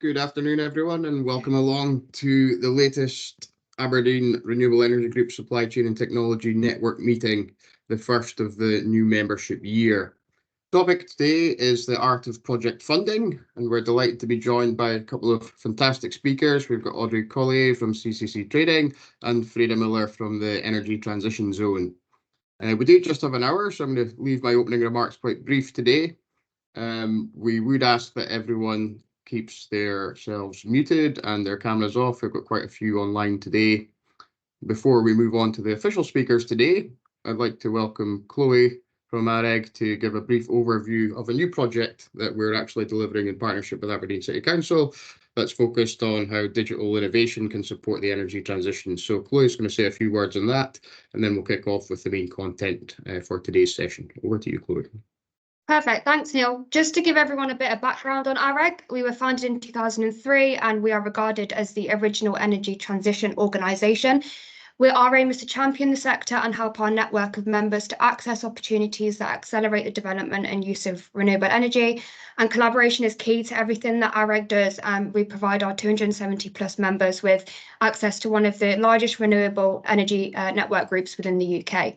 Good afternoon, everyone, and welcome along to the latest Aberdeen Renewable Energy Group Supply Chain and Technology Network meeting, the first of the new membership year. Topic today is the art of project funding, and we're delighted to be joined by a couple of fantastic speakers. We've got Audrey Collier from CCC Trading and Freda Miller from the Energy Transition Zone. We do just have an hour, so I'm going to leave my opening remarks quite brief today. We would ask that everyone keeps themselves muted and their cameras off. We've got quite a few online today. Before we move on to the official speakers today, I'd like to welcome Chloe from AREG to give a brief overview of a new project that we're actually delivering in partnership with Aberdeen City Council that's focused on how digital innovation can support the energy transition. So Chloe's going to say a few words on that, and then we'll kick off with the main content for today's session. Over to you, Chloe. Perfect, thanks Neil. Just to give everyone a bit of background on AREG, we were founded in 2003 and we are regarded as the original energy transition organisation. Our aim is to champion the sector and help our network of members to access opportunities that accelerate the development and use of renewable energy. And collaboration is key to everything that AREG does. We provide our 270 plus members with access to one of the largest renewable energy network groups within the UK.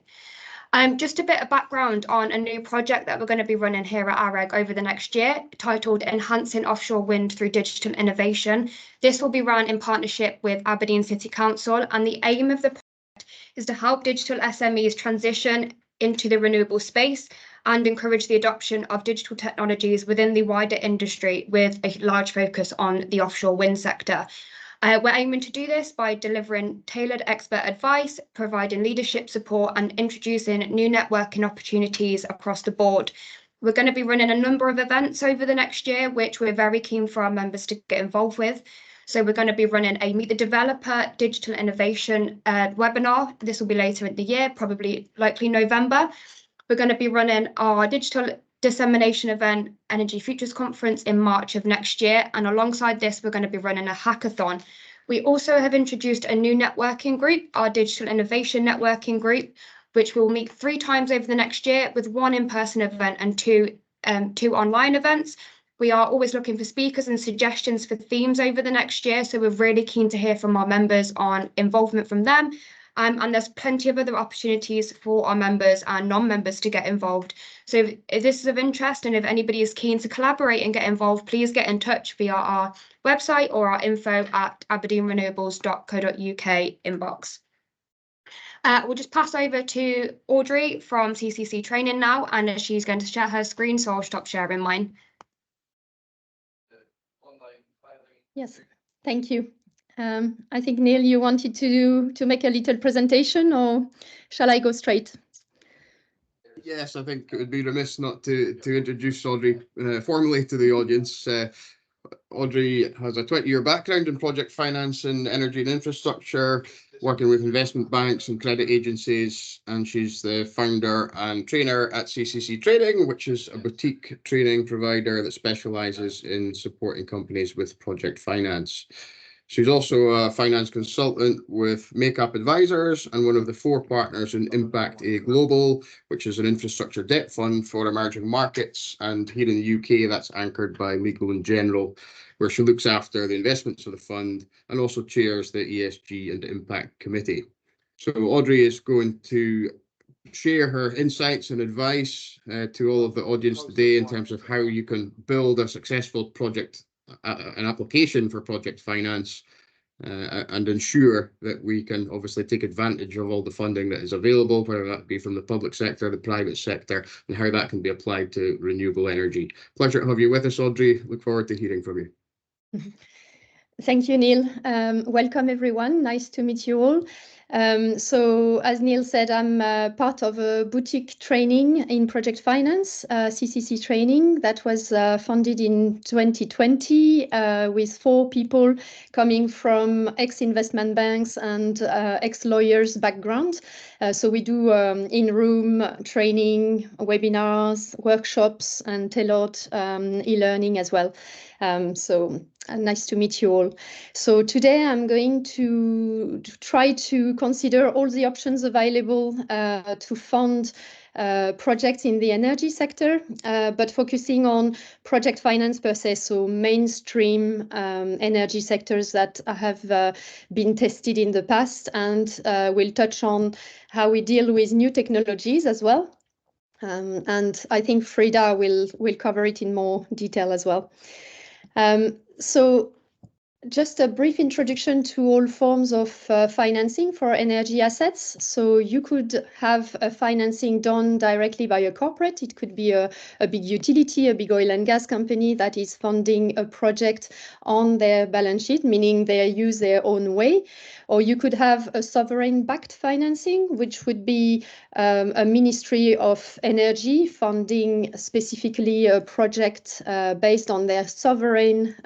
Just a bit of background on a new project that we're going to be running here at AREG over the next year, titled Enhancing Offshore Wind Through Digital Innovation. This will be run in partnership with Aberdeen City Council, and the aim of the project is to help digital SMEs transition into the renewable space and encourage the adoption of digital technologies within the wider industry, with a large focus on the offshore wind sector. We're aiming to do this by delivering tailored expert advice, providing leadership support, and introducing new networking opportunities across the board. We're going to be running a number of events over the next year, which we're very keen for our members to get involved with. So we're going to be running a Meet the Developer Digital Innovation webinar. This will be later in the year, likely November. We're going to be running our digital dissemination event, Energy Futures Conference, in March of next year. And alongside this, we're going to be running a hackathon. We also have introduced a new networking group, our Digital Innovation Networking Group, which will meet 3 times over the next year, with 1 in-person event and 2 online events. We are always looking for speakers and suggestions for themes over the next year, so we're really keen to hear from our members on involvement from them. And there's plenty of other opportunities for our members and non-members to get involved. So if this is of interest and if anybody is keen to collaborate and get involved, please get in touch via our website or our info@aberdeenrenewables.co.uk inbox. We'll just pass over to Audrey from CCC Training now, and she's going to share her screen, so I'll stop sharing mine. Yes, thank you. I think, Neil, you wanted to make a little presentation, or shall I go straight? Yes, I think it would be remiss not to introduce Audrey formally to the audience. Audrey has a 20-year background in project finance and energy and infrastructure, working with investment banks and credit agencies, and she's the founder and trainer at CCC Trading, which is a boutique training provider that specialises in supporting companies with project finance. She's also a finance consultant with Makeup Advisors and one of the 4 partners in Impact A Global, which is an infrastructure debt fund for emerging markets. And here in the UK, that's anchored by Legal & General, where she looks after the investments of the fund and also chairs the ESG and Impact Committee. So Audrey is going to share her insights and advice to all of the audience today in terms of how you can build a successful project, an application for project finance, and ensure that we can obviously take advantage of all the funding that is available, whether that be from the public sector, the private sector, and how that can be applied to renewable energy. Pleasure to have you with us, Audrey. Look forward to hearing from you. Thank you, Neil. Welcome, everyone. Nice to meet you all. So as Neil said, I'm part of a boutique training in project finance, CCC Training, that was founded in 2020 with 4 people coming from ex-investment banks and ex-lawyers background. So we do in-room training, webinars, workshops, and tailored e-learning as well. So nice to meet you all. So today I'm going to try to consider all the options available to fund projects in the energy sector, but focusing on project finance per se, so mainstream energy sectors that have been tested in the past, and we'll touch on how we deal with new technologies as well. And I think Frida will cover it in more detail as well. So just a brief introduction to all forms of financing for energy assets. So you could have a financing done directly by a corporate. It could be a big utility, a big oil and gas company that is funding a project on their balance sheet, meaning they use their own way. Or you could have a sovereign-backed financing, which would be a Ministry of Energy funding specifically a project based on their sovereign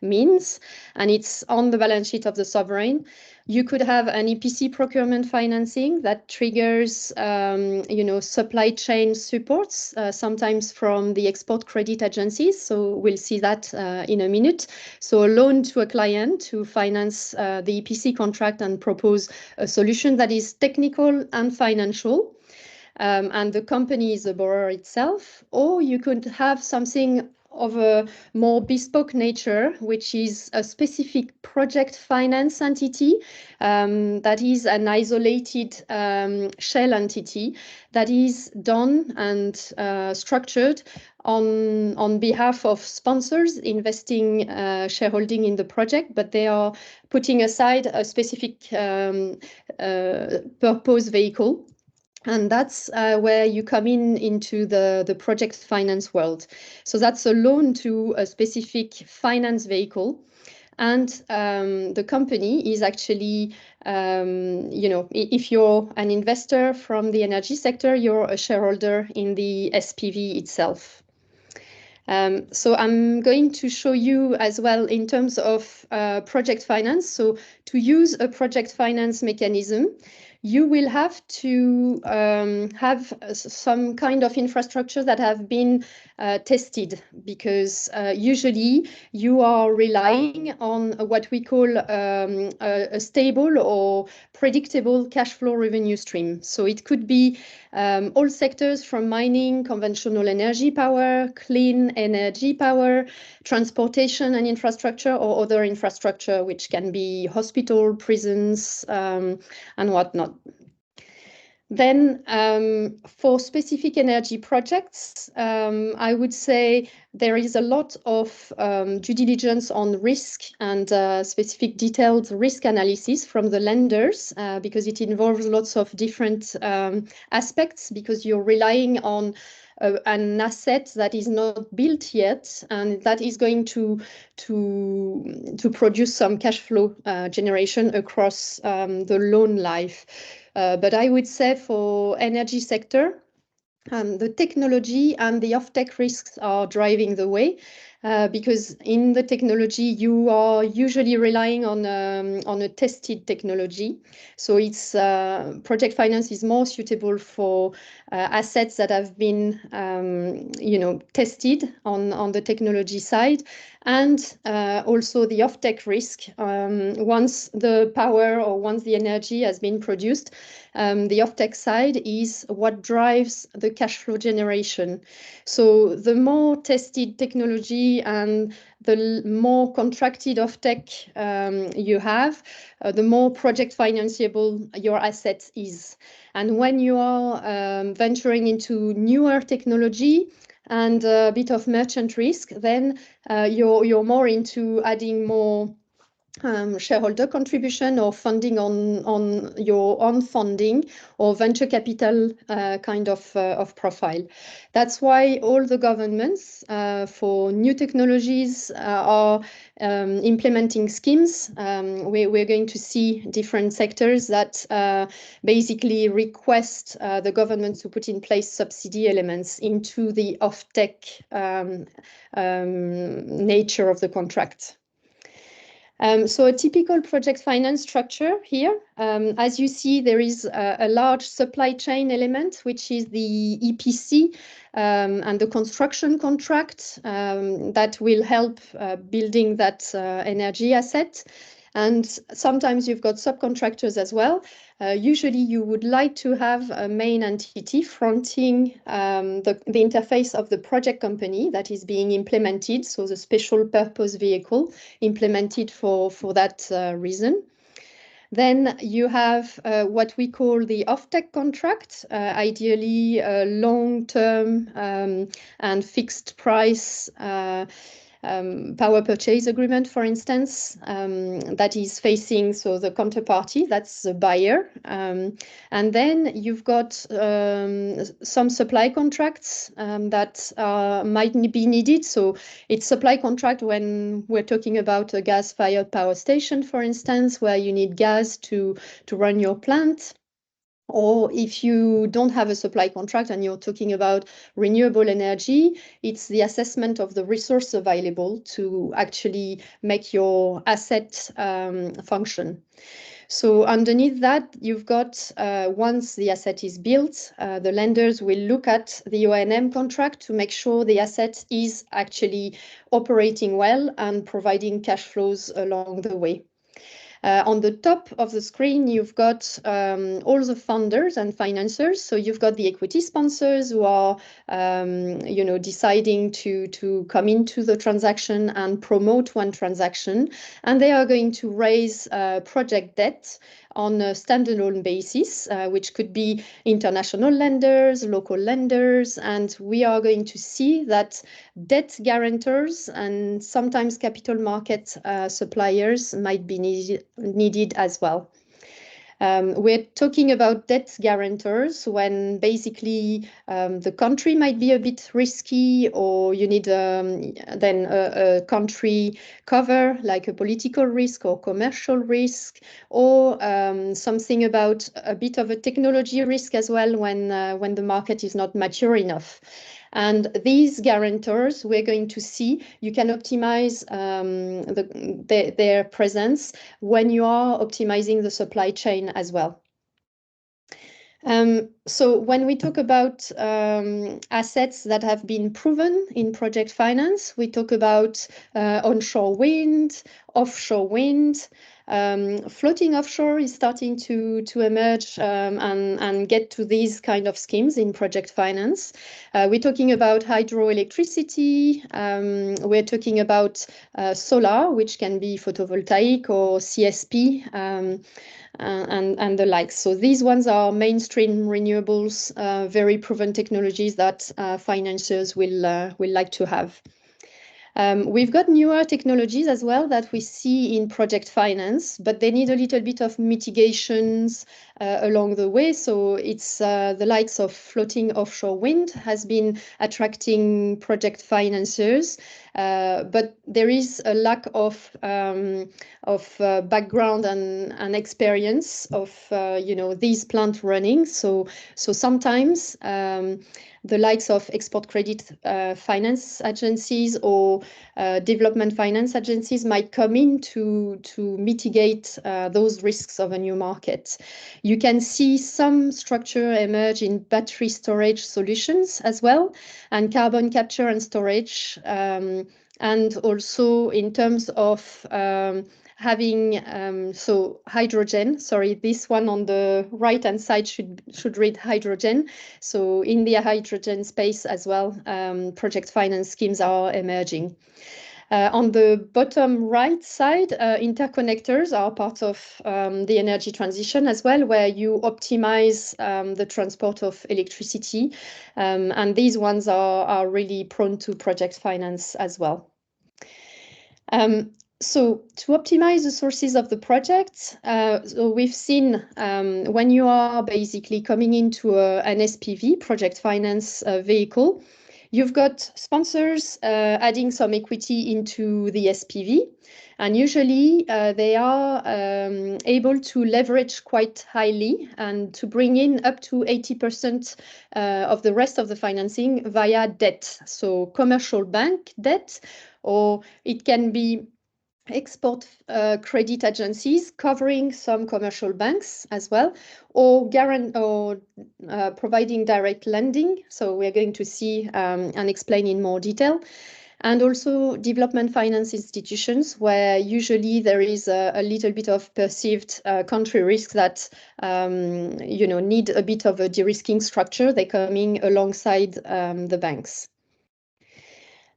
means, and it's on the balance sheet of the sovereign. You could have an EPC procurement financing that triggers, supply chain supports, sometimes from the export credit agencies. So we'll see that in a minute. So a loan to a client to finance the EPC contract and propose a solution that is technical and financial. And the company is the borrower itself. Or you could have something of a more bespoke nature, which is a specific project finance entity that is an isolated shell entity that is done and structured on behalf of sponsors investing shareholding in the project, but they are putting aside a specific purpose vehicle. And that's where you come into the project finance world. So that's a loan to a specific finance vehicle. And the company is actually, if you're an investor from the energy sector, you're a shareholder in the SPV itself. So I'm going to show you as well in terms of project finance. So to use a project finance mechanism, you will have to have some kind of infrastructure that have been tested, because usually you are relying on what we call a stable or predictable cash flow revenue stream. So it could be all sectors from mining, conventional energy power, clean energy power, transportation and infrastructure, or other infrastructure, which can be hospital, prisons, and whatnot. Then for specific energy projects, I would say there is a lot of due diligence on risk and specific detailed risk analysis from the lenders, because it involves lots of different aspects, because you're relying on an asset that is not built yet, and that is going to produce some cash flow generation across the loan life. But I would say for energy sector, the technology and the off-take risks are driving the way, because in the technology you are usually relying on a tested technology. So it's project finance is more suitable for assets that have been tested on the technology side, and also the off-take risk. Once the power or once the energy has been produced, the off-take side is what drives the cash flow generation. So the more tested technology and the more contracted off-take you have, the more project financeable your asset is. And when you are venturing into newer technology and a bit of merchant risk, then you're more into adding more shareholder contribution or funding on your own funding or venture capital kind of profile. That's why all the governments for new technologies are implementing schemes. We're going to see different sectors that basically request the government to put in place subsidy elements into the off-take nature of the contract. So a typical project finance structure here, as you see, there is a large supply chain element, which is the EPC and the construction contract that will help building that energy asset. And sometimes you've got subcontractors as well. Usually you would like to have a main entity fronting the interface of the project company that is being implemented, so the special purpose vehicle implemented for that reason. Then you have what we call the off-take contract, ideally long-term and fixed price power purchase agreement, for instance, that is facing the counterparty, that's the buyer. And then you've got some supply contracts that might be needed. So it's supply contract when we're talking about a gas-fired power station, for instance, where you need gas to run your plant. Or if you don't have a supply contract and you're talking about renewable energy, it's the assessment of the resource available to actually make your asset function. So underneath that, you've got, once the asset is built, the lenders will look at the O&M contract to make sure the asset is actually operating well and providing cash flows along the way. On the top of the screen, you've got all the funders and financiers. So you've got the equity sponsors who are, deciding to come into the transaction and promote one transaction, and they are going to raise project debt on a standalone basis, which could be international lenders, local lenders, and we are going to see that debt guarantors and sometimes capital market suppliers might be needed as well. We're talking about debt guarantors when basically the country might be a bit risky, or you need then a country cover, like a political risk or commercial risk, or something about a bit of a technology risk as well when the market is not mature enough. And these guarantors, we're going to see, you can optimize their presence when you are optimizing the supply chain as well. So when we talk about assets that have been proven in project finance, we talk about onshore wind, offshore wind. Floating offshore is starting to emerge and get to these kind of schemes in project finance. We're talking about hydroelectricity. We're talking about solar, which can be photovoltaic or CSP. And the likes. So these ones are mainstream renewables, very proven technologies that financiers will like to have. We've got newer technologies as well that we see in project finance, but they need a little bit of mitigations along the way. So it's the likes of floating offshore wind has been attracting project financiers, but there is a lack of background and experience of these plants running. So sometimes the likes of export credit finance agencies or development finance agencies might come in to mitigate those risks of a new market. You can see some structure emerge in battery storage solutions as well, and carbon capture and storage, and also in terms of having so hydrogen. Sorry, this one on the right hand side should read hydrogen. So in the hydrogen space as well, project finance schemes are emerging. On the bottom right side, interconnectors are part of the energy transition as well, where you optimize the transport of electricity, and these ones are really prone to project finance as well. So to optimize the sources of the project, so we've seen when you are basically coming into an SPV, project finance vehicle, you've got sponsors adding some equity into the SPV, and usually they are able to leverage quite highly and to bring in up to 80% of the rest of the financing via debt, so commercial bank debt, or it can be export credit agencies covering some commercial banks as well, or providing direct lending. So we're going to see and explain in more detail. and also development finance institutions, where usually there is a little bit of perceived country risk that need a bit of a de-risking structure. They're coming alongside the banks.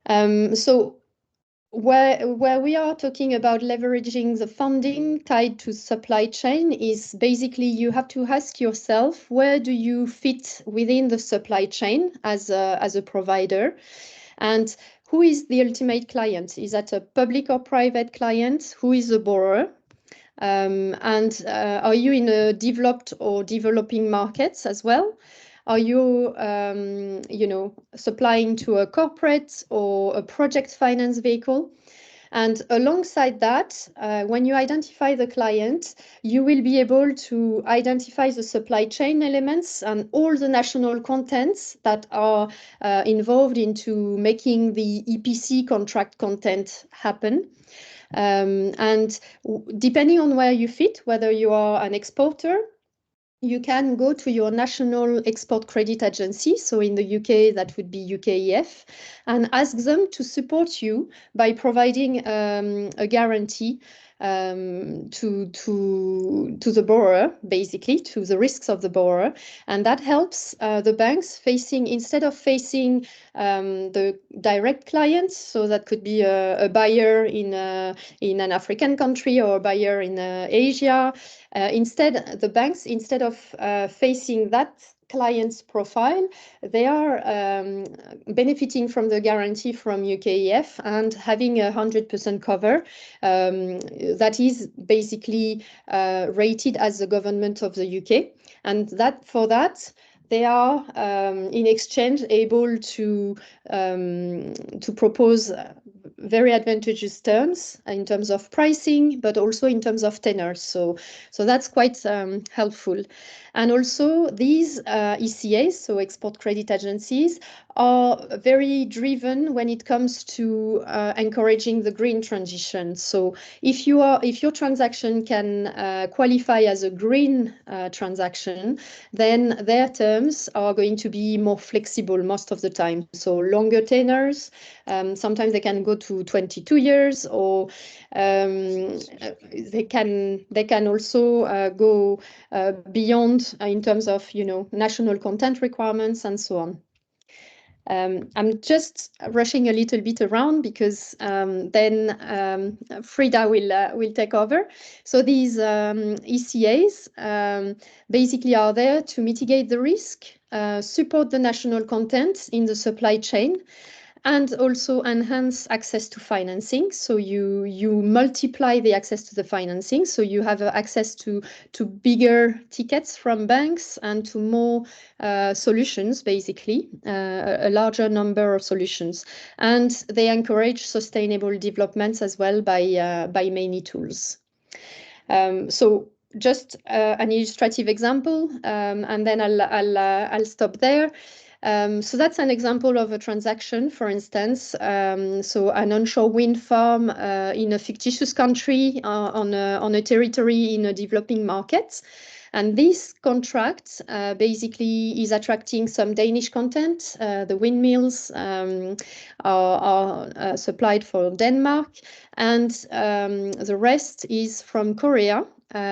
So where we are talking about leveraging the funding tied to supply chain is basically you have to ask yourself, where do you fit within the supply chain as a provider? And who is the ultimate client? Is that a public or private client? Who is the borrower? And are you in a developed or developing markets as well? Are you, supplying to a corporate or a project finance vehicle? And alongside that, when you identify the client, you will be able to identify the supply chain elements and all the national contents that are involved into making the EPC contract content happen. And depending on where you fit, whether you are an exporter, you can go to your national export credit agency. So in the UK, that would be UKEF, and ask them to support you by providing a guarantee to the borrower, basically to the risks of the borrower. And that helps the banks instead of facing the direct clients, so that could be a buyer in an African country or a buyer in Asia. Instead, the banks, instead of facing that client's profile, they are benefiting from the guarantee from UKEF and having 100% cover that is basically rated as the government of the UK. And for that, they are in exchange able to propose very advantageous terms in terms of pricing, but also in terms of tenors. So that's quite helpful. And also these ECAs, so export credit agencies, are very driven when it comes to encouraging the green transition. So if your transaction can qualify as a green transaction, then their terms are going to be more flexible most of the time. So longer tenors, sometimes they can go to 22 years, or they can also go beyond in terms of national content requirements and so on. I'm just rushing a little bit around because then Frida will take over. So these ECAs basically are there to mitigate the risk, support the national content in the supply chain, and also enhance access to financing. So you multiply the access to the financing. So you have access to bigger tickets from banks and to more solutions, basically, a larger number of solutions. And they encourage sustainable developments as well by many tools. So just an illustrative example, and then I'll stop there. So that's an example of a transaction, for instance. So an onshore wind farm in a fictitious country on a territory in a developing market. And this contract basically is attracting some Danish content. The windmills are supplied for Denmark, and the rest is from Korea.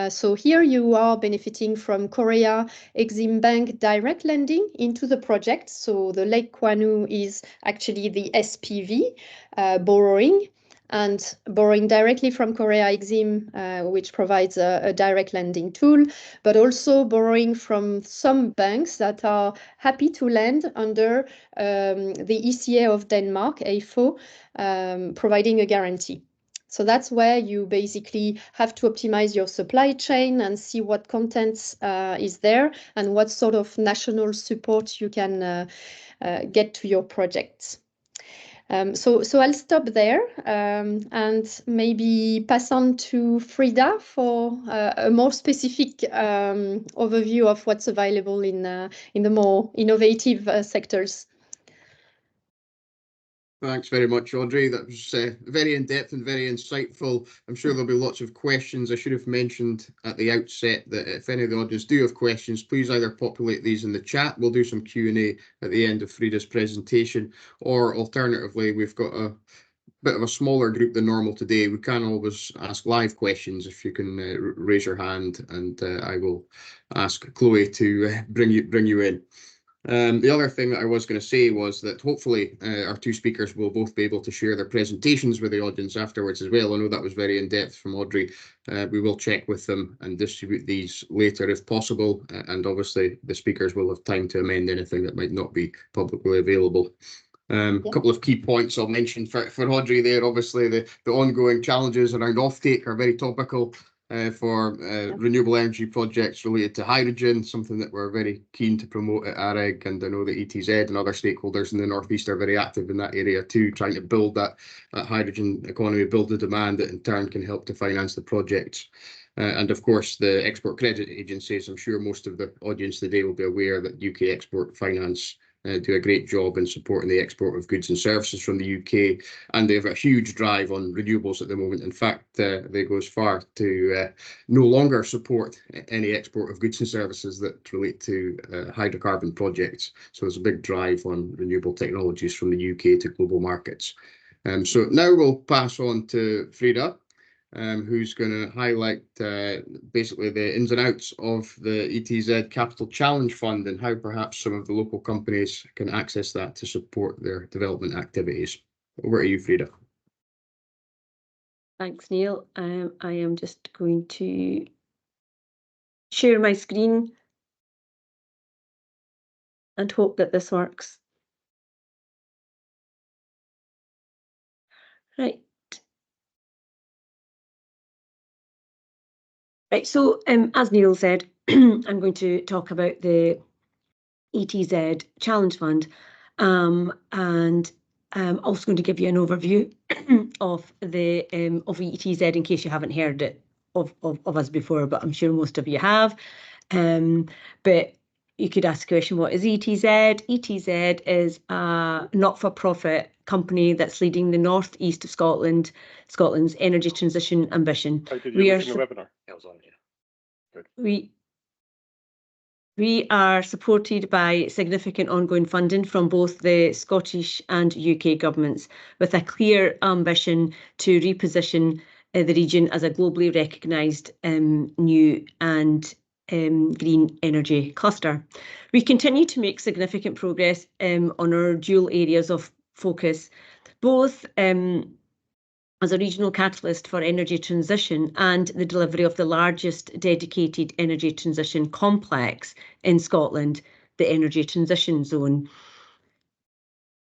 So here you are benefiting from Korea Exim Bank direct lending into the project. So the Lake Kwanu is actually the SPV borrowing, and borrowing directly from Korea Exim, which provides a direct lending tool, but also borrowing from some banks that are happy to lend under the ECA of Denmark, AFO, providing a guarantee. So that's where you basically have to optimize your supply chain and see what contents is there and what sort of national support you can get to your projects. So I'll stop there and maybe pass on to Frida for a more specific overview of what's available in the more innovative sectors. Thanks very much, Audrey. That was very in-depth and very insightful. I'm sure there'll be lots of questions. I should have mentioned at the outset that if any of the audience do have questions, please either populate these in the chat. We'll do some Q&A at the end of Frida's presentation, or alternatively, we've got a bit of a smaller group than normal today. We can always ask live questions if you can raise your hand, and I will ask Chloe to bring you in. The other thing that I was going to say was that hopefully our two speakers will both be able to share their presentations with the audience afterwards as well. I know that was very in-depth from Audrey. We will check with them and distribute these later if possible, and obviously the speakers will have time to amend anything that might not be publicly available. A couple of key points I'll mention for Audrey there. Obviously, the ongoing challenges around offtake are very topical for renewable energy projects related to hydrogen, something that we're very keen to promote at AREG, and I know that ETZ and other stakeholders in the Northeast are very active in that area too, trying to build that hydrogen economy, build the demand that in turn can help to finance the projects. And of course, the export credit agencies. I'm sure most of the audience today will be aware that UK Export Finance do a great job in supporting the export of goods and services from the UK, and they have a huge drive on renewables at the moment. In fact, they go as far to no longer support any export of goods and services that relate to hydrocarbon projects. So there's a big drive on renewable technologies from the UK to global markets. So now we'll pass on to Frida, who's going to highlight basically the ins and outs of the ETZ Capital Challenge Fund and how perhaps some of the local companies can access that to support their development activities. Over to you, Frida. Thanks, Neil. I am just going to share my screen and hope that this works. Right. Right, so as Neil said, I'm going to talk about the ETZ Challenge Fund, and I'm also going to give you an overview of the of ETZ in case you haven't heard it of us before, but I'm sure most of you have. But you could ask the question, what is ETZ? ETZ is a not-for-profit company that's leading the northeast of Scotland's energy transition ambition. We are in the webinar. Good. We are supported by significant ongoing funding from both the Scottish and UK governments, with a clear ambition to reposition the region as a globally recognised new and green energy cluster. We continue to make significant progress on our dual areas of focus, both as a regional catalyst for energy transition and the delivery of the largest dedicated energy transition complex in Scotland, the Energy Transition Zone.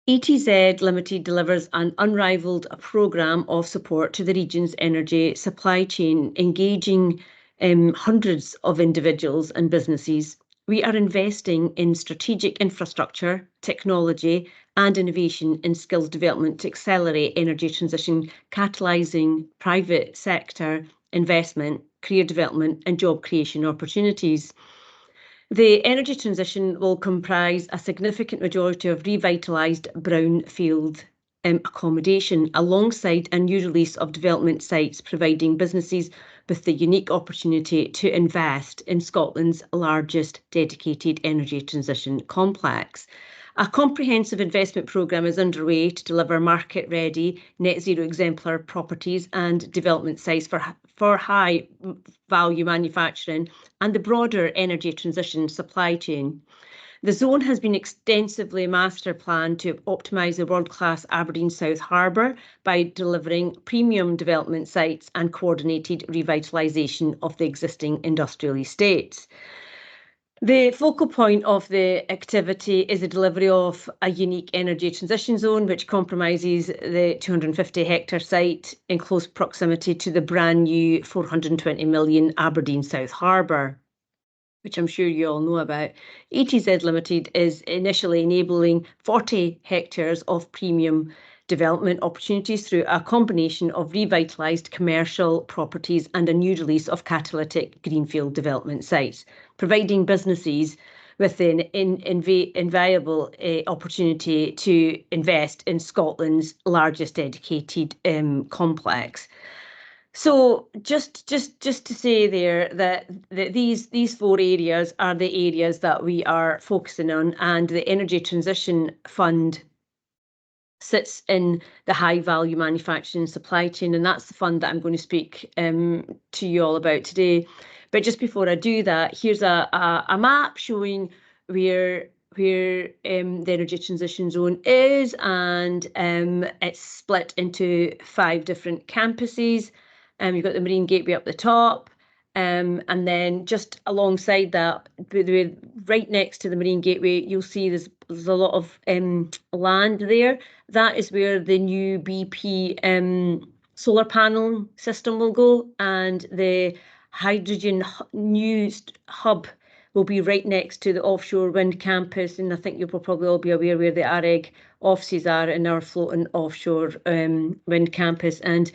ETZ Limited delivers an unrivalled programme of support to the region's energy supply chain, engaging hundreds of individuals and businesses. We are investing in strategic infrastructure, technology and innovation in skills development to accelerate energy transition, catalysing private sector investment, career development and job creation opportunities. The energy transition will comprise a significant majority of revitalised brownfield accommodation alongside a new release of development sites, providing businesses with the unique opportunity to invest in Scotland's largest dedicated energy transition complex. A comprehensive investment programme is underway to deliver market-ready net zero exemplar properties and development sites for high value manufacturing and the broader energy transition supply chain. The zone has been extensively master planned to optimise the world-class Aberdeen South Harbour by delivering premium development sites and coordinated revitalisation of the existing industrial estates. The focal point of the activity is the delivery of a unique energy transition zone, which compromises the 250 hectare site in close proximity to the brand new 420 million Aberdeen South Harbour, which I'm sure you all know about. ETZ Limited is initially enabling 40 hectares of premium development opportunities through a combination of revitalised commercial properties and a new release of catalytic greenfield development sites, providing businesses with an invaluable opportunity to invest in Scotland's largest dedicated complex. So just to say there that these 4 areas are the areas that we are focusing on, and the Energy Transition Fund sits in the high value manufacturing supply chain, and that's the fund that I'm going to speak to you all about today. But just before I do that, here's a map showing where the Energy Transition Zone is, and it's split into 5 different campuses. You've got the Marine Gateway up the top, and then just alongside that, right next to the Marine Gateway, you'll see there's a lot of land there. That is where the new BP solar panel system will go, and the hydrogen new hub will be right next to the offshore wind campus. And I think you'll probably all be aware where the AREG offices are in our floating offshore wind campus. And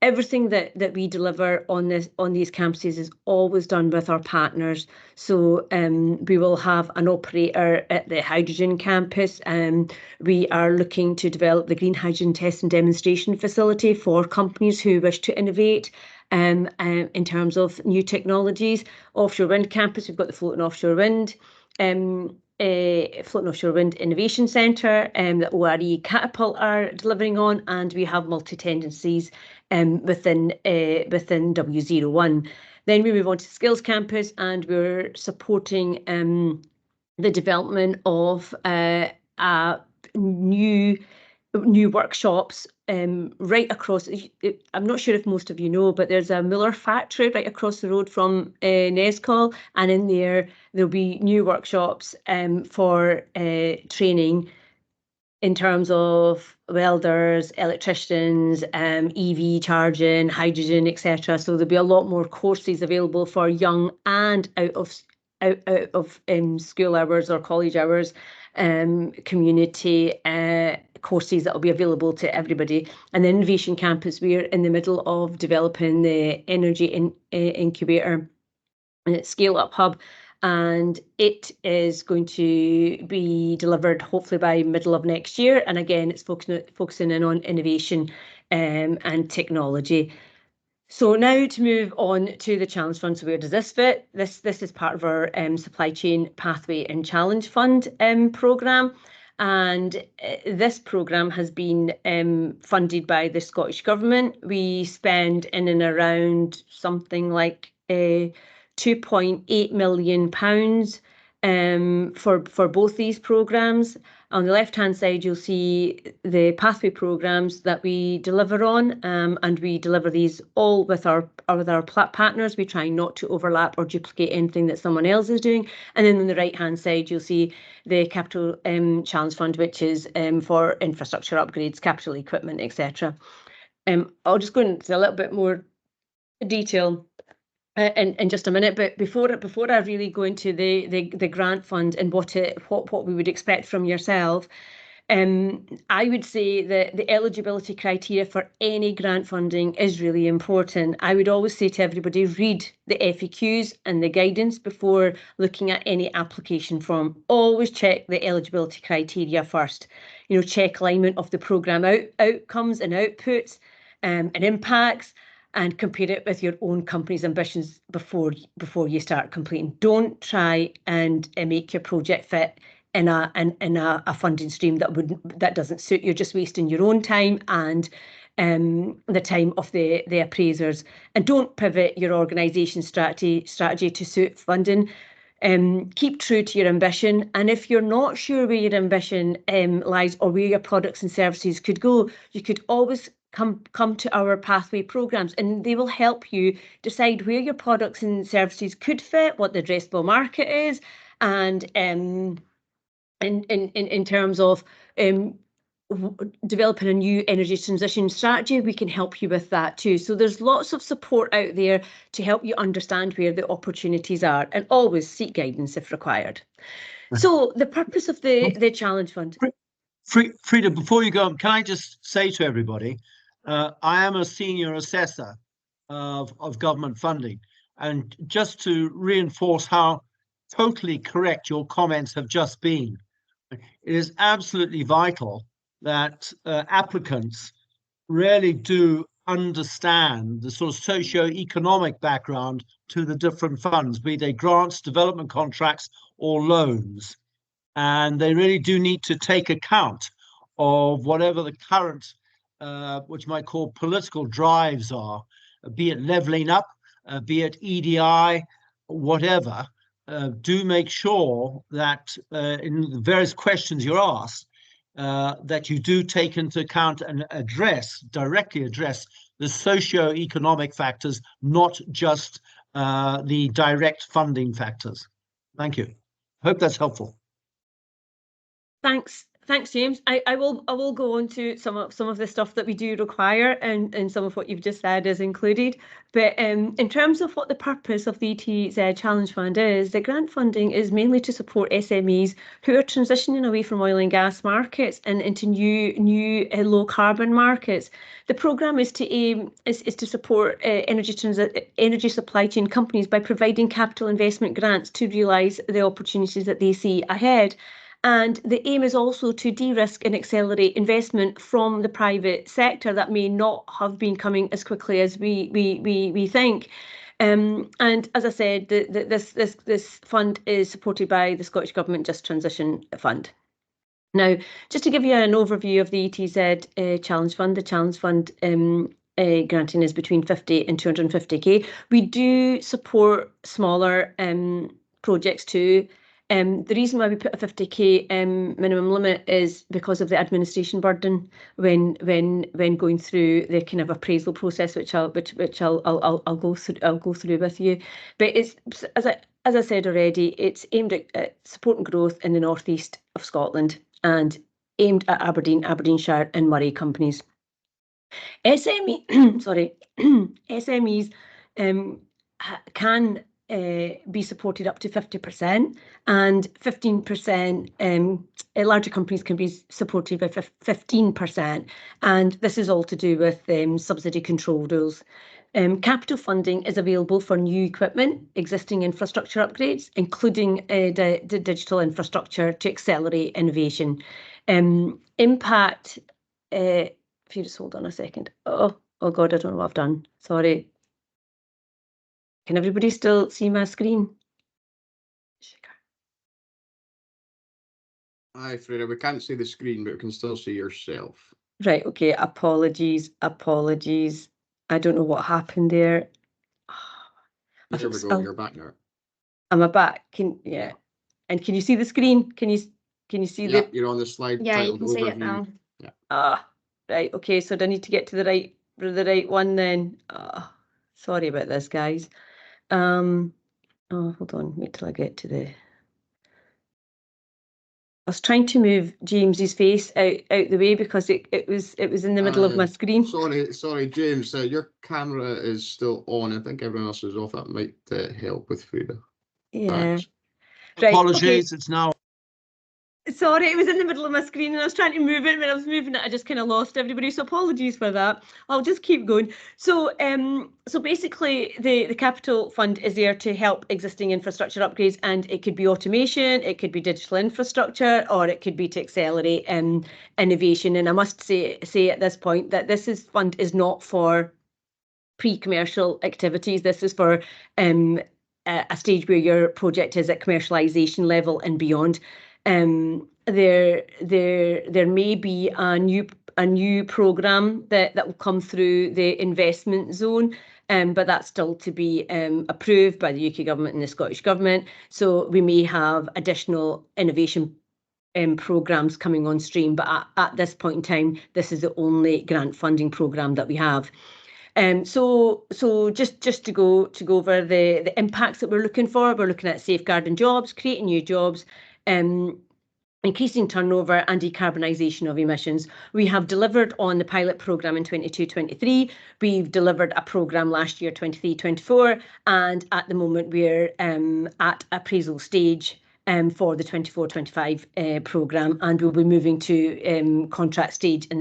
everything that we deliver on these campuses is always done with our partners. So we will have an operator at the hydrogen campus. We are looking to develop the green hydrogen test and demonstration facility for companies who wish to innovate in terms of new technologies. Offshore wind campus, we've got the floating offshore wind. Floating Offshore Wind Innovation Centre that ORE Catapult are delivering on, and we have multi-tendencies within W01. Then we move on to Skills Campus, and we're supporting the development of new workshops right across. I'm not sure if most of you know, but there's a Muller factory right across the road from Nescol, and in there'll be new workshops for training in terms of welders, electricians, EV charging, hydrogen, etc. So there'll be a lot more courses available for young and out of school hours or college hours, community courses that will be available to everybody. And the Innovation Campus, we're in the middle of developing the Energy Incubator Scale Up Hub, and it is going to be delivered hopefully by middle of next year. And again, it's focusing in on innovation and technology. So now to move on to the Challenge Fund. So where does this fit? This is part of our Supply Chain Pathway and Challenge Fund programme. And this programme has been funded by the Scottish Government. We spend in and around something like £2.8 million for both these programmes. On the left-hand side, you'll see the pathway programmes that we deliver on, and we deliver these all with our partners. We try not to overlap or duplicate anything that someone else is doing. And then on the right-hand side, you'll see the Capital Challenge Fund, which is for infrastructure upgrades, capital equipment, etc. I'll just go into a little bit more detail in just a minute, but before I really go into the grant fund and what we would expect from yourself, I would say that the eligibility criteria for any grant funding is really important. I would always say to everybody, read the FAQs and the guidance before looking at any application form. Always check the eligibility criteria first. Check alignment of the programme outcomes and outputs and impacts, and compare it with your own company's ambitions before you start completing. Don't try and make your project fit in a funding stream that doesn't suit. You're just wasting your own time and the time of the appraisers. And don't pivot your organisation strategy to suit funding. Keep true to your ambition, and if you're not sure where your ambition lies or where your products and services could go, you could always come to our pathway programmes, and they will help you decide where your products and services could fit, what the addressable market is, and in terms of developing a new energy transition strategy, we can help you with that too. So there's lots of support out there to help you understand where the opportunities are, and always seek guidance if required. So the purpose of the Challenge Fund. Frida, before you go on, can I just say to everybody, I am a senior assessor of government funding, and just to reinforce how totally correct your comments have just been. It is absolutely vital that applicants really do understand the sort of socio-economic background to the different funds, be they grants, development contracts, or loans. And they really do need to take account of whatever the current, which might call political drives are, be it levelling up, be it EDI, whatever. Do make sure that in the various questions you're asked, that you do take into account and directly address the socio-economic factors, not just the direct funding factors. Thank you. Hope that's helpful. Thanks, James. I will go on to some of the stuff that we do require, and some of what you've just said is included. But in terms of what the purpose of the ETZ Challenge Fund is, the grant funding is mainly to support SMEs who are transitioning away from oil and gas markets and into new low carbon markets. The programme is to support energy supply chain companies by providing capital investment grants to realise the opportunities that they see ahead. And the aim is also to de-risk and accelerate investment from the private sector that may not have been coming as quickly as we think. And as I said, this fund is supported by the Scottish Government Just Transition Fund. Now, just to give you an overview of the ETZ Challenge Fund, the Challenge Fund granting is between 50 and 250k. We do support smaller projects too. The reason why we put a 50k minimum limit is because of the administration burden when going through the kind of appraisal process, which I'll go through with you. But it's as I said already, it's aimed at supporting growth in the northeast of Scotland and aimed at Aberdeen, Aberdeenshire, and Moray companies. SMEs can be supported up to 50%, and 15%, larger companies can be supported by 15%, and this is all to do with subsidy control rules. Capital funding is available for new equipment, existing infrastructure upgrades, including the digital infrastructure to accelerate innovation. Impact, if you just hold on a second. Oh God, I don't know what I've done. Sorry. Can everybody still see my screen? Hi, Freda. We can't see the screen, but we can still see yourself. Right. Okay. Apologies. I don't know what happened there. There we go. You're back now. Am I back? Yeah. And can you see the screen? Can you see the? You're on the slide. Yeah, you can see it now. Yeah. Right. Okay. So do I need to get to the right one then? Sorry about this, guys. Hold on, wait till I get to the. I was trying to move James's face out the way because it was in the middle of my screen. Sorry, James. Your camera is still on. I think everyone else is off. That might help with Freda. Yeah. Right, apologies. Okay. It's now. Sorry, it was in the middle of my screen and I was trying to move it. When I was moving it, I just kind of lost everybody. So apologies for that. I'll just keep going. So basically the capital fund is there to help existing infrastructure upgrades, and it could be automation, it could be digital infrastructure, or it could be to accelerate innovation. And I must say at this point that fund is not for pre-commercial activities. This is for a stage where your project is at commercialization level and beyond. There may be a new programme that will come through the investment zone, but that's still to be approved by the UK government and the Scottish government. So we may have additional innovation programmes coming on stream, but at this point in time, this is the only grant funding programme that we have. So just to go over the impacts that we're looking for, we're looking at safeguarding jobs, creating new jobs, increasing turnover and decarbonisation of emissions. We have delivered on the pilot programme in 22-23. We've delivered a programme last year, 23-24, and at the moment we're at appraisal stage for the 24-25 programme, and we'll be moving to contract stage in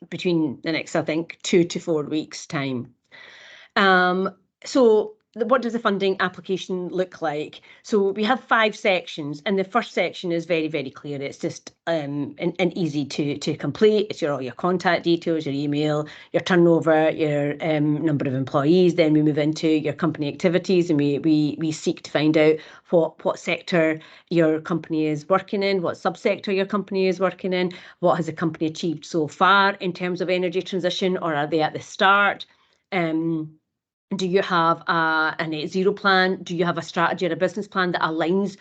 between the next I think 2 to 4 weeks time. So what does the funding application look like? So we have 5 sections, and the first section is very, very clear. It's just and easy to complete. It's all your contact details, your email, your turnover, your number of employees. Then we move into your company activities, and we seek to find out what sector your company is working in, what subsector your company is working in, what has the company achieved so far in terms of energy transition, or are they at the start? Do you have a net zero plan? Do you have a strategy or a business plan that aligns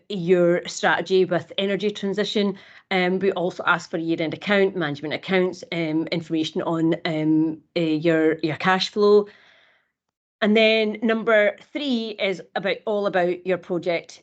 your strategy with energy transition? We also ask for year-end account, management accounts, information on your cash flow. And then number 3 is all about your project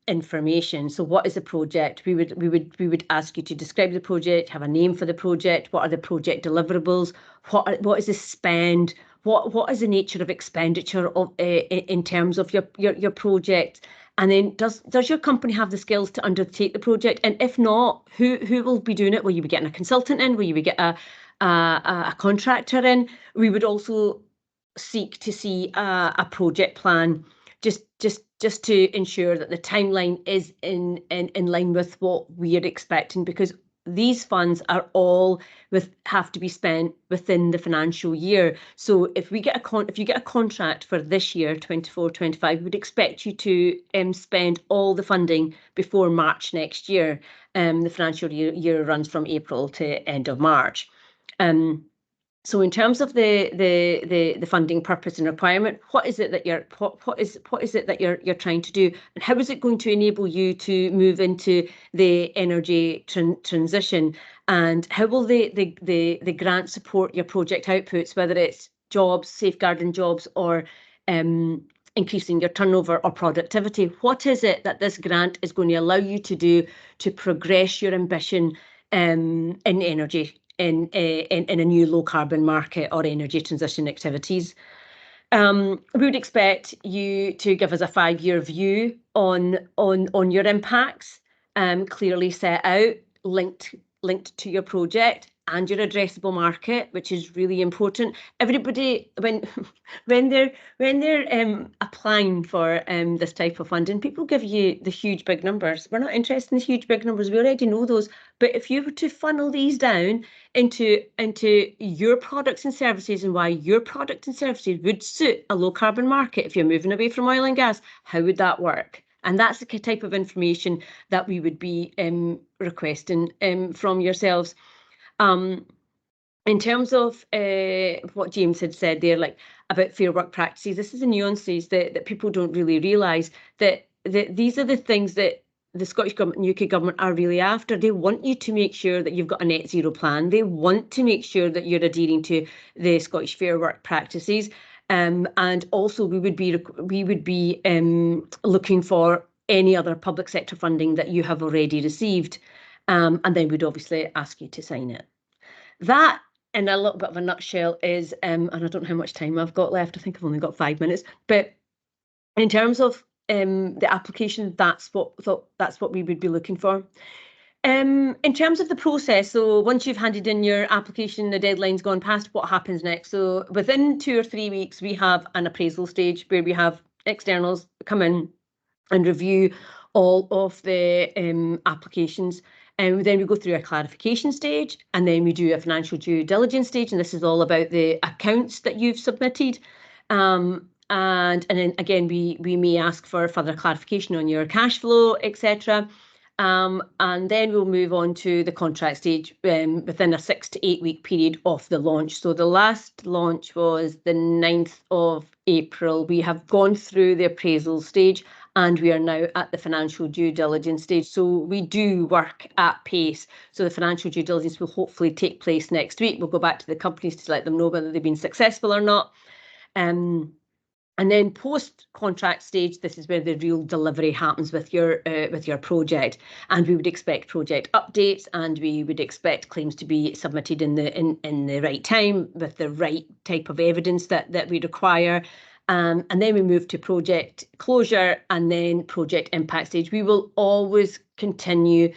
information. So what is the project? We would ask you to describe the project, have a name for the project. What are the project deliverables? What is the spend? What is the nature of expenditure in terms of your project? And then does your company have the skills to undertake the project? And if not, who will be doing it? Will you be getting a consultant in? Will you be getting a contractor in? We would also seek to see a project plan just to ensure that the timeline is in line with what we are expecting, because these funds are all have to be spent within the financial year. So if you get a contract for this year, 24-25, we would expect you to spend all the funding before March next year. The financial year runs from April to end of March. So in terms of the funding purpose and requirement, what is it that you're trying to do, and how is it going to enable you to move into the energy transition, and how will the grant support your project outputs, whether it's jobs, safeguarding jobs, or increasing your turnover or productivity? What is it that this grant is going to allow you to do to progress your ambition in energy? In a new low carbon market or energy transition activities. We would expect you to give us a 5-year view on your impacts, clearly set out, linked to your project and your addressable market, which is really important. Everybody, when they're applying for this type of funding, people give you the huge big numbers. We're not interested in the huge big numbers. We already know those. But if you were to funnel these down into your products and services, and why your product and services would suit a low carbon market, if you're moving away from oil and gas, how would that work? And that's the type of information that we would be requesting from yourselves. In terms of what James had said there, like about fair work practices, this is the nuances that people don't really realise, that these are the things that the Scottish Government and UK Government are really after. They want you to make sure that you've got a net zero plan. They want to make sure that you're adhering to the Scottish fair work practices. And also we would be looking for any other public sector funding that you have already received. And then we'd obviously ask you to sign it. That, in a little bit of a nutshell, is, and I don't know how much time I've got left. I think I've only got 5 minutes. But in terms of the application, that's what we would be looking for. In terms of the process, so once you've handed in your application, the deadline's gone past, what happens next? So within 2 or 3 weeks, we have an appraisal stage where we have externals come in and review all of the applications. And then we go through a clarification stage, and then we do a financial due diligence stage, and this is all about the accounts that you've submitted. And then again, we may ask for further clarification on your cash flow, etc. And then we'll move on to the contract stage within a 6 to 8 week period of the launch. So the last launch was the 9th of April. We have gone through the appraisal stage, and we are now at the financial due diligence stage. So we do work at pace. So the financial due diligence will hopefully take place next week. We'll go back to the companies to let them know whether they've been successful or not. And then post-contract stage, this is where the real delivery happens with your project. And we would expect project updates, and we would expect claims to be submitted in the right time with the right type of evidence that we require. And then we move to project closure and then project impact stage. We will always continue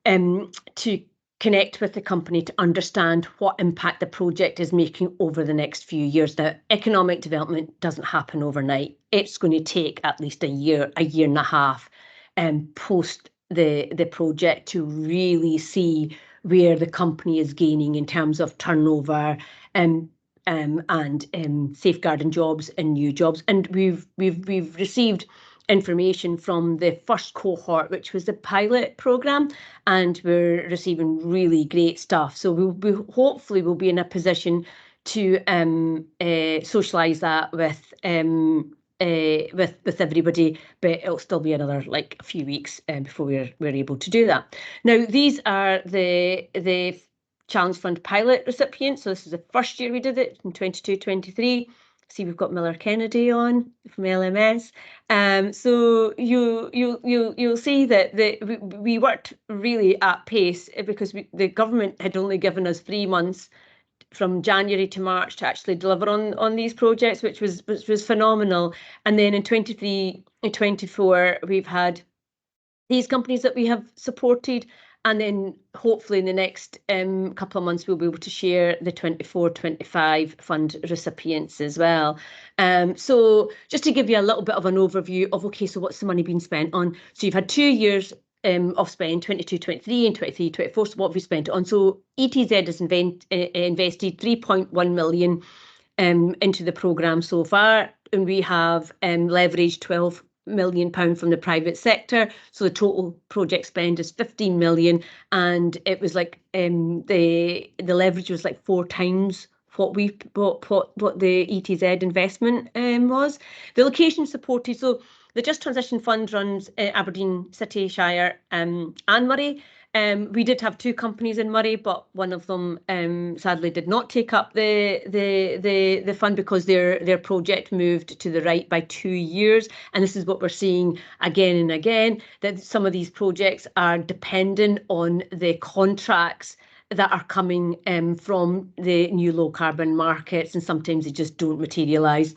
to connect with the company to understand what impact the project is making over the next few years. Now, economic development doesn't happen overnight. It's going to take at least a year and a half post the project to really see where the company is gaining in terms of turnover and safeguarding jobs and new jobs. And we've received information from the first cohort, which was the pilot programme, and we're receiving really great stuff. So hopefully we'll be in a position to socialise that with everybody, but it'll still be another like a few weeks before we're able to do that. Now, these are the Challenge Fund pilot recipients. So this is the first year we did it in 22-23. See, we've got Miller Kennedy on from LMS. So you'll see that we worked really at pace because the government had only given us 3 months from January to March to actually deliver on these projects, which was phenomenal. And then in 23-24, we've had these companies that we have supported, and then hopefully in the next couple of months we'll be able to share the 24-25 fund recipients as well. So just to give you a little bit of an overview of, okay, so what's the money being spent on? So you've had 2 years of spend, 22-23 and 23-24. So what have we spent on? So ETZ has invested 3.1 million into the programme so far, and we have leveraged 12 million pound from the private sector. So the total project spend is 15 million, and it was like the leverage was like 4 times what the ETZ investment was. The location supported, so the Just Transition Fund runs Aberdeen City, Shire and Moray. We did have 2 companies in Moray, but one of them sadly did not take up the fund because their project moved to the right by 2 years. And this is what we're seeing again and again, that some of these projects are dependent on the contracts that are coming from the new low carbon markets, and sometimes they just don't materialise.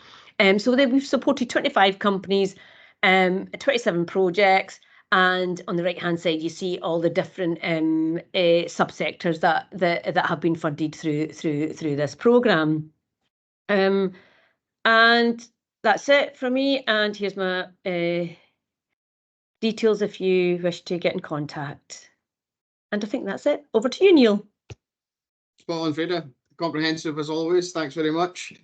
So we've supported 25 companies, 27 projects, and on the right hand side you see all the different subsectors that have been funded through this programme. And that's it from me, and here's my details if you wish to get in contact. And I think that's it. Over to you, Neil. Spot on, Freda. Comprehensive as always. Thanks very much.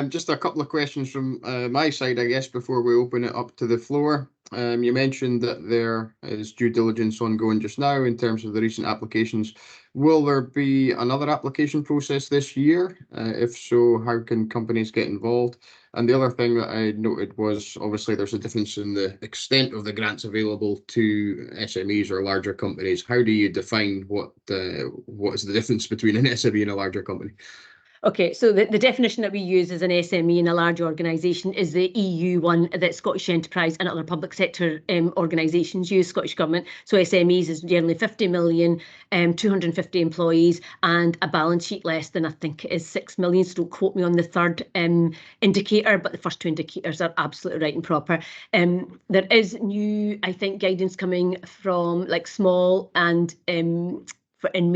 Just a couple of questions from my side, I guess, before we open it up to the floor. You mentioned that there is due diligence ongoing just now in terms of the recent applications. Will there be another application process this year? If so, how can companies get involved? And the other thing that I noted was, obviously, there's a difference in the extent of the grants available to SMEs or larger companies. How do you define what is the difference between an SME and a larger company? Okay, so the definition that we use as an SME in a large organisation is the EU one that Scottish Enterprise and other public sector organisations use, Scottish Government. So SMEs is generally 50 million, 250 employees, and a balance sheet less than, I think it is 6 million. So don't quote me on the third indicator, but the first 2 indicators are absolutely right and proper. There is new, I think, guidance coming from like small and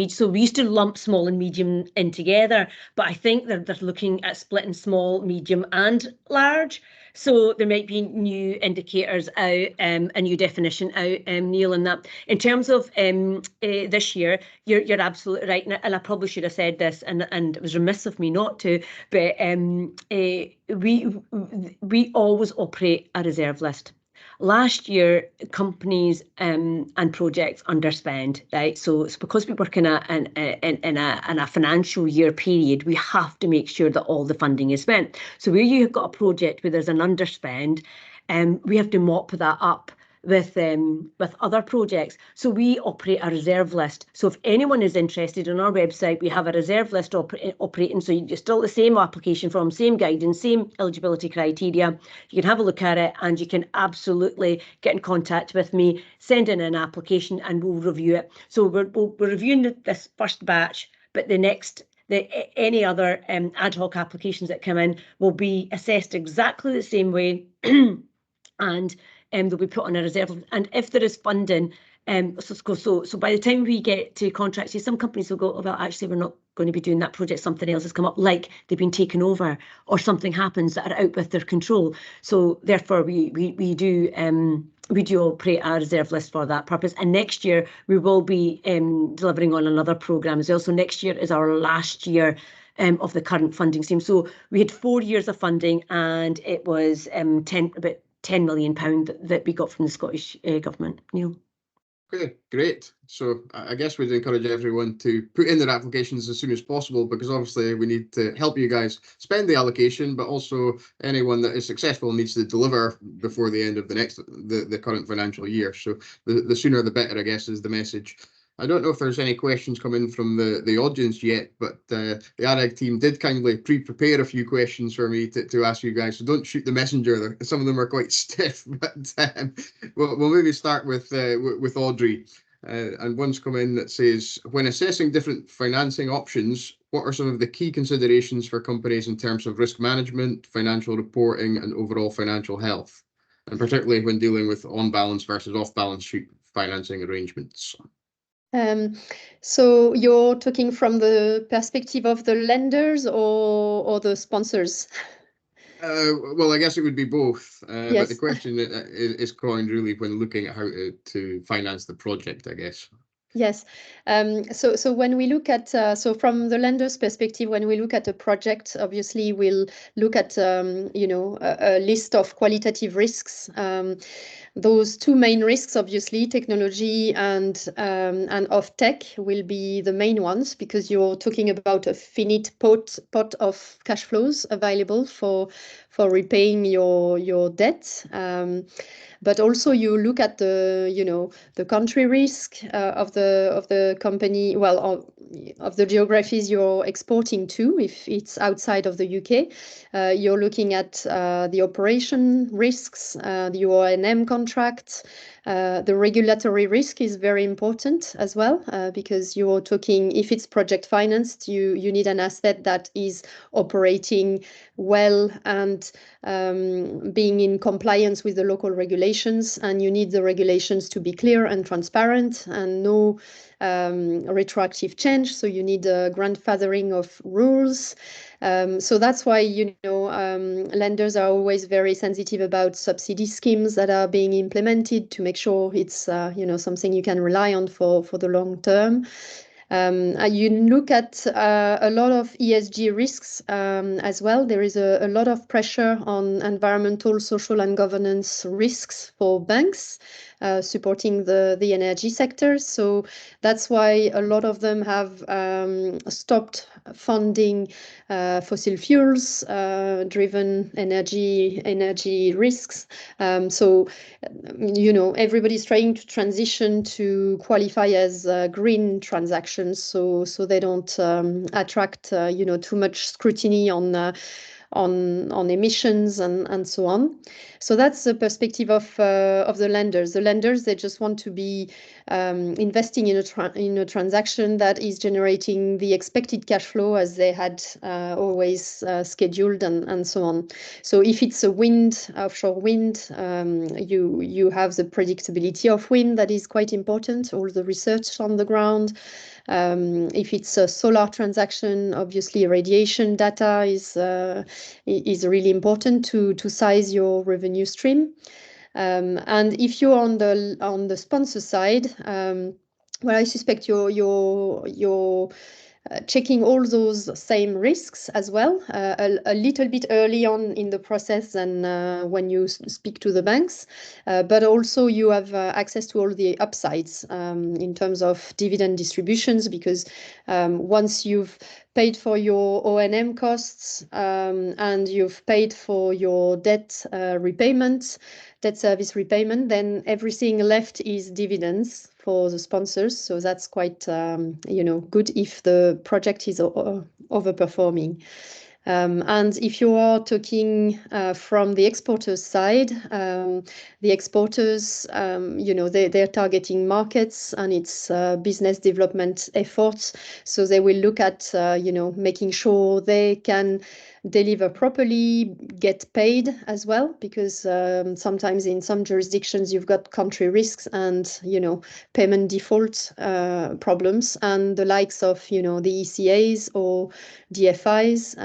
so we used to lump small and medium in together, but I think they're looking at splitting small, medium and large. So there might be new indicators out, a new definition out, Neil, and that. In terms of this year, you're absolutely right, and I probably should have said this, and it was remiss of me not to, but we always operate a reserve list. Last year, companies and projects underspend, right? So it's because we work in a financial year period, we have to make sure that all the funding is spent. So where you've got a project where there's an underspend, we have to mop that up with other projects. So we operate a reserve list. So if anyone is interested, on our website, we have a reserve list operating. So you still the same application form, same guidance, same eligibility criteria. You can have a look at it, and you can absolutely get in contact with me, send in an application, and we'll review it. So we're reviewing this first batch, but any other ad hoc applications that come in will be assessed exactly the same way, and they'll be put on a reserve. And if there is funding So by the time we get to contracts, some companies will go, oh, well, actually, we're not going to be doing that project. Something else has come up, like they've been taken over, or something happens that are out with their control. So therefore, we do operate a reserve list for that purpose. And next year we will be delivering on another programme as well. So next year is our last year of the current funding scheme. So we had 4 years of funding, and it was about £10 million that we got from the Scottish Government. Neil. Okay, great. So I guess we'd encourage everyone to put in their applications as soon as possible, because obviously we need to help you guys spend the allocation, but also anyone that is successful needs to deliver before the end of the current financial year. So the sooner the better, I guess, is the message. I don't know if there's any questions coming from the audience yet, but the AREG team did kindly pre-prepare a few questions for me to ask you guys. So don't shoot the messenger. Some of them are quite stiff, but we'll maybe start with Audrey. And one's come in that says, when assessing different financing options, what are some of the key considerations for companies in terms of risk management, financial reporting, and overall financial health, and particularly when dealing with on-balance versus off-balance sheet financing arrangements? So you're talking from the perspective of the lenders or the sponsors? Well, I guess it would be both, but Yes. the question is coined really when looking at how to finance the project, I guess. Yes. So when we look at, so from the lender's perspective, when we look at a project, obviously we'll look at, a list of qualitative risks. Those two main risks, obviously, technology and of tech, will be the main ones, because you're talking about a finite pot of cash flows available for repaying your debt. But also you look at the country risk of the company, well, of the geographies you're exporting to, if it's outside of the UK. You're looking at the operation risks, the O&M contracts. The regulatory risk is very important as well, because you're talking, if it's project financed, you need an asset that is operating well and being in compliance with the local regulations, and you need the regulations to be clear and transparent and no retroactive change. So you need a grandfathering of rules. So that's why, lenders are always very sensitive about subsidy schemes that are being implemented to make sure it's, something you can rely on for the long term. You look at a lot of ESG risks as well. There is a lot of pressure on environmental, social, and governance risks for banks supporting the energy sector. So that's why a lot of them have stopped funding fossil fuels driven energy risks. So everybody's trying to transition to qualify as green transactions, so they don't attract too much scrutiny on emissions and so on. So that's the perspective of the lenders. The lenders, they just want to be investing in a transaction that is generating the expected cash flow as they had always scheduled and so on. So if it's a offshore wind, you have the predictability of wind that is quite important, all the research on the ground. If it's a solar transaction, obviously radiation data is really important to size your revenue stream. And if you're on the sponsor side, well, I suspect you're checking all those same risks as well, a little bit early on in the process than when you speak to the banks, but also you have access to all the upsides in terms of dividend distributions, because once you've paid for your O&M costs and you've paid for your debt service repayment, then everything left is dividends for the sponsors. So that's quite, good if the project is overperforming. And if you are talking from the exporters side, the exporters, they're targeting markets and it's business development efforts. So they will look at, making sure they can deliver properly, get paid as well, because sometimes in some jurisdictions you've got country risks and, you know, payment default problems, and the likes of, you know, the ECAs or DFIs,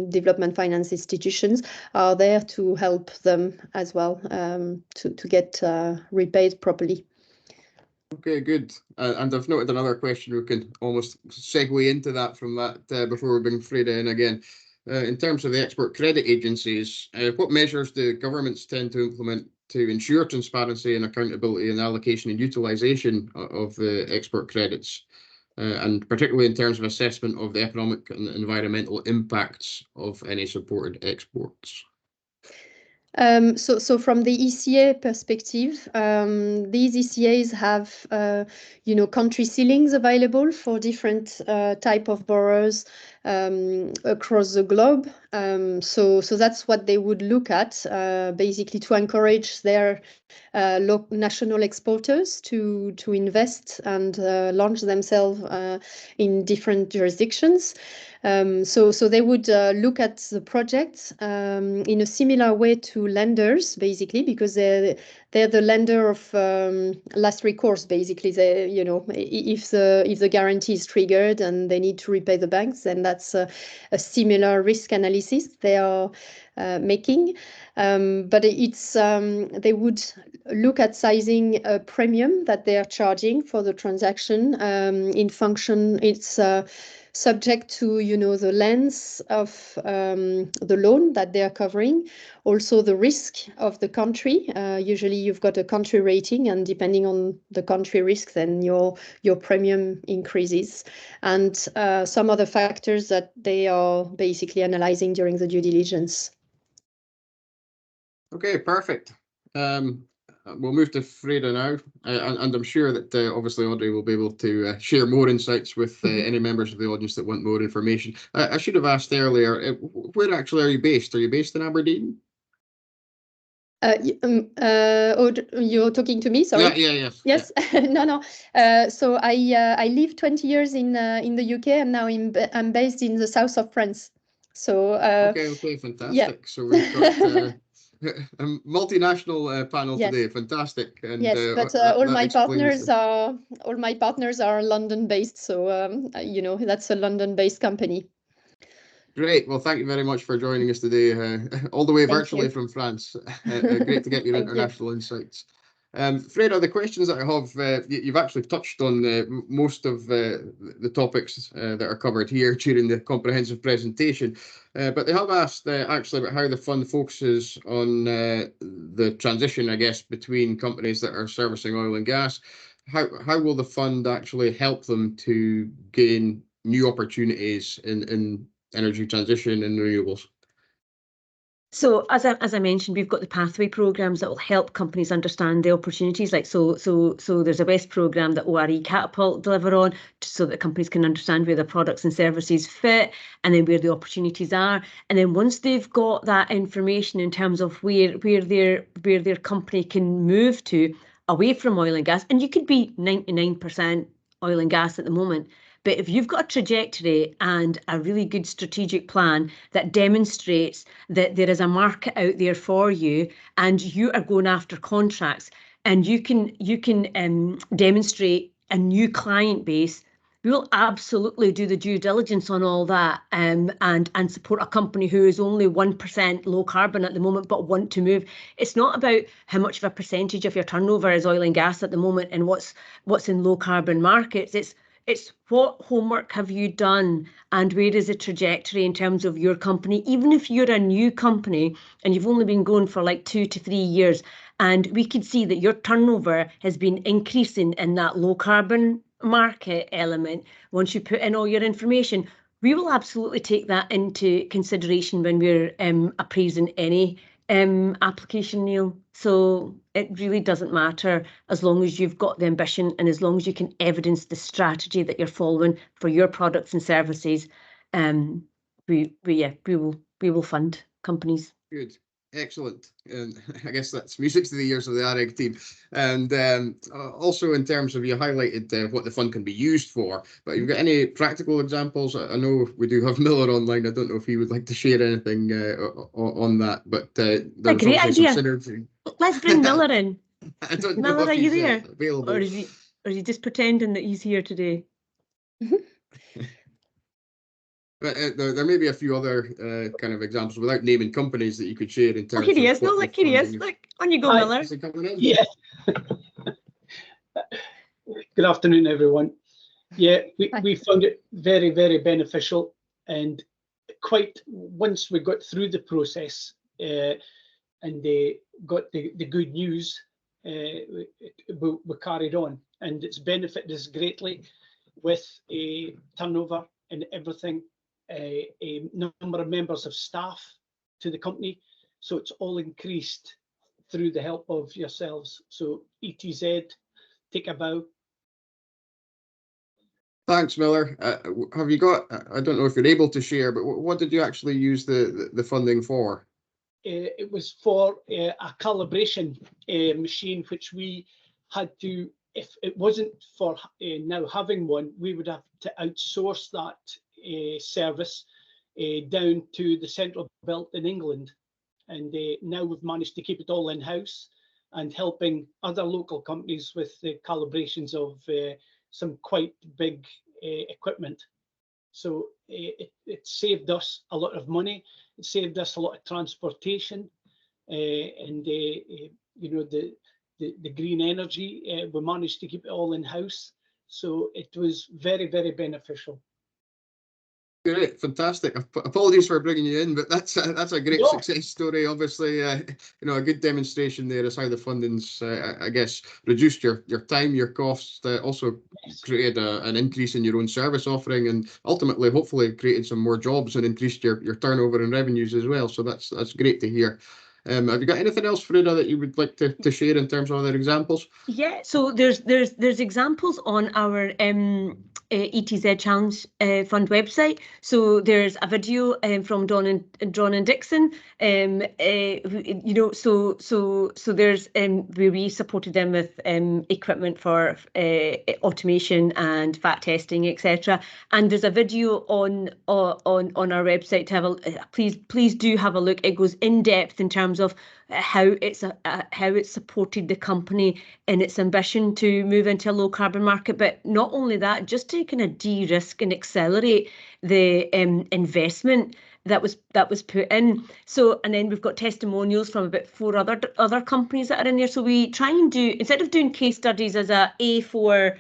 development finance institutions, are there to help them as well, to get repaid properly. Okay, good. And I've noted another question. We can almost segue into that from that before we bring Freda in again. In terms of the export credit agencies, what measures do governments tend to implement to ensure transparency and accountability in allocation and utilisation of the export credits, and particularly in terms of assessment of the economic and environmental impacts of any supported exports? So from the ECA perspective, these ECAs have, you know, country ceilings available for different type of borrowers across the globe. So that's what they would look at, basically to encourage their national exporters to invest and launch themselves in different jurisdictions. So they would look at the project in a similar way to lenders, basically, because they're the lender of last recourse. Basically, they, you know, if the guarantee is triggered and they need to repay the banks, then that's a similar risk analysis they are making. But it's they would look at sizing a premium that they are charging for the transaction in function. It's subject to, you know, the length of the loan that they are covering, also the risk of the country. Usually you've got a country rating, and depending on the country risk, then your premium increases, and some other factors that they are basically analyzing during the due diligence. Okay, perfect. We'll move to Freda now, and I'm sure that obviously Audrey will be able to share more insights with any members of the audience that want more information. I should have asked earlier, where actually are you based? Are you based in Aberdeen? You're talking to me? Sorry. Yeah. Yes. No. So I lived 20 years in the UK, and now I'm based in the south of France. So okay, fantastic. Yeah. So we've got a multinational panel today. Fantastic. And yes, but all my partners are London based, so you know, that's a London based company. Great. Well, thank you very much for joining us today, all the way virtually from France. Great to get your international insights. Freda, the questions that I have, you've actually touched on most of the topics that are covered here during the comprehensive presentation, but they have asked actually about how the fund focuses on the transition, I guess, between companies that are servicing oil and gas. How will the fund actually help them to gain new opportunities in energy transition and renewables? So as I mentioned, we've got the pathway programs that will help companies understand the opportunities. Like so there's a West program that ORE Catapult deliver on, so that companies can understand where their products and services fit, and then where the opportunities are. And then once they've got that information in terms of where their company can move to away from oil and gas, and you could be 99% oil and gas at the moment. But if you've got a trajectory and a really good strategic plan that demonstrates that there is a market out there for you, and you are going after contracts, and you can demonstrate a new client base, we will absolutely do the due diligence on all that, and support a company who is only 1% low carbon at the moment but want to move. It's not about how much of a percentage of your turnover is oil and gas at the moment and what's in low carbon markets. It's what homework have you done, and where is the trajectory in terms of your company, even if you're a new company and you've only been going for like 2 to 3 years, and we could see that your turnover has been increasing in that low carbon market element. Once you put in all your information, we will absolutely take that into consideration when we're appraising any application, Neil. So it really doesn't matter, as long as you've got the ambition and as long as you can evidence the strategy that you're following for your products and services. We will fund companies. Good. Excellent. And I guess that's music to the ears of the AREG team. And also in terms of, you highlighted what the fund can be used for, but you've got any practical examples? I know we do have Miller online. I don't know if he would like to share anything on that, but there's a great obviously idea. some synergy. Let's bring Miller in. I don't Miller, know are if you he's there? available. Or is he just pretending that he's here today? But there may be a few other kind of examples without naming companies that you could share in Oh, terms here he of is. No, what look, the here he is. funding Look, on you go, Hi. Miller. is. Is it coming in? Yeah. Good afternoon, everyone. Yeah, we found it very, very beneficial, and quite once we got through the process and they got the good news, we carried on, and it's benefited us greatly with a turnover and everything, a number of members of staff to the company. So it's all increased through the help of yourselves. So ETZ, take a bow. Thanks, Miller. Have you got, I don't know if you're able to share, but what did you actually use the funding for? It was for a calibration machine, which we had to, if it wasn't for now having one, we would have to outsource that service down to the central belt in England. And now we've managed to keep it all in-house and helping other local companies with the calibrations of some quite big equipment. So it saved us a lot of money. It saved us a lot of transportation, and you know, the green energy. We managed to keep it all in house, so it was very, very beneficial. Great, fantastic. Apologies for bringing you in, but that's a great success story. Obviously, you know, a good demonstration there is how the funding's, I guess, reduced your time, your costs, also created an increase in your own service offering, and ultimately, hopefully, created some more jobs and increased your turnover and revenues as well. So that's great to hear. Have you got anything else, Frida, that you would like to share in terms of other examples? Yeah, so there's examples on our ETZ Challenge Fund website. So there's a video from Don and Dixon. You know, so there's where we supported them with equipment for automation and fat testing, etc. And there's a video on our website to have a please do have a look. It goes in depth in terms of how it's supported the company in its ambition to move into a low carbon market, but not only that, just to kind of de-risk and accelerate the investment that was put in. So, and then we've got testimonials from about 4 other companies that are in there. So we try and do, instead of doing case studies as a A4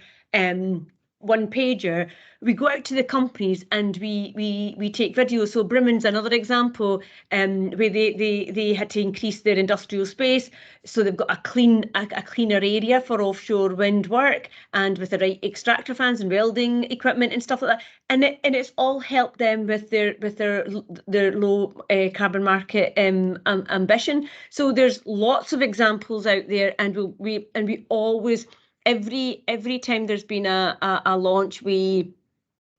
one pager, we go out to the companies and we take videos. So Brimmon's another example, where they had to increase their industrial space, so they've got a cleaner area for offshore wind work, and with the right extractor fans and welding equipment and stuff like that, and it's all helped them with their low carbon market ambition. So there's lots of examples out there, and we always, every time there's been a launch, we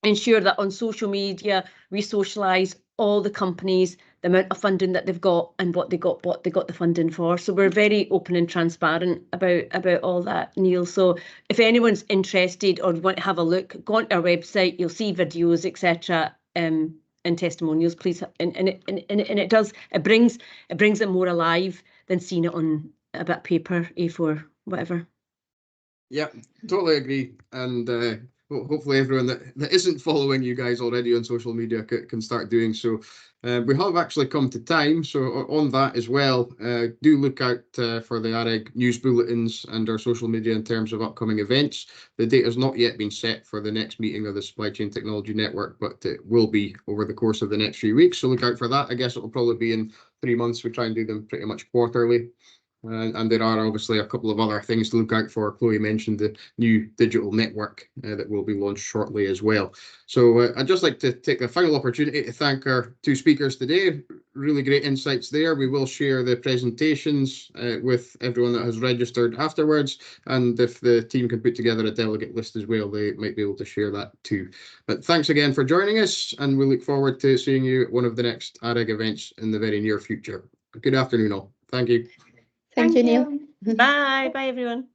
ensure that on social media we socialise all the companies, the amount of funding that they've got, and what they got the funding for. So we're very open and transparent about all that, Neil. So if anyone's interested or want to have a look, go on our website. You'll see videos, etc. And testimonials, please. And it brings it more alive than seeing it on a bit of paper, A4, whatever. Yeah, totally agree. And hopefully everyone that isn't following you guys already on social media can start doing so. We have actually come to time, so on that as well, do look out for the AREG news bulletins and our social media in terms of upcoming events. The date has not yet been set for the next meeting of the Supply Chain Technology Network, but it will be over the course of the next few weeks, so look out for that. I guess it will probably be in 3 months. We try and do them pretty much quarterly. And there are obviously a couple of other things to look out for. Chloe mentioned the new digital network that will be launched shortly as well. So I'd just like to take the final opportunity to thank our 2 speakers today. Really great insights there. We will share the presentations with everyone that has registered afterwards. And if the team can put together a delegate list as well, they might be able to share that too. But thanks again for joining us, and we look forward to seeing you at one of the next AREG events in the very near future. Good afternoon all. Thank you. Thank you, Neil. Bye. Bye, everyone.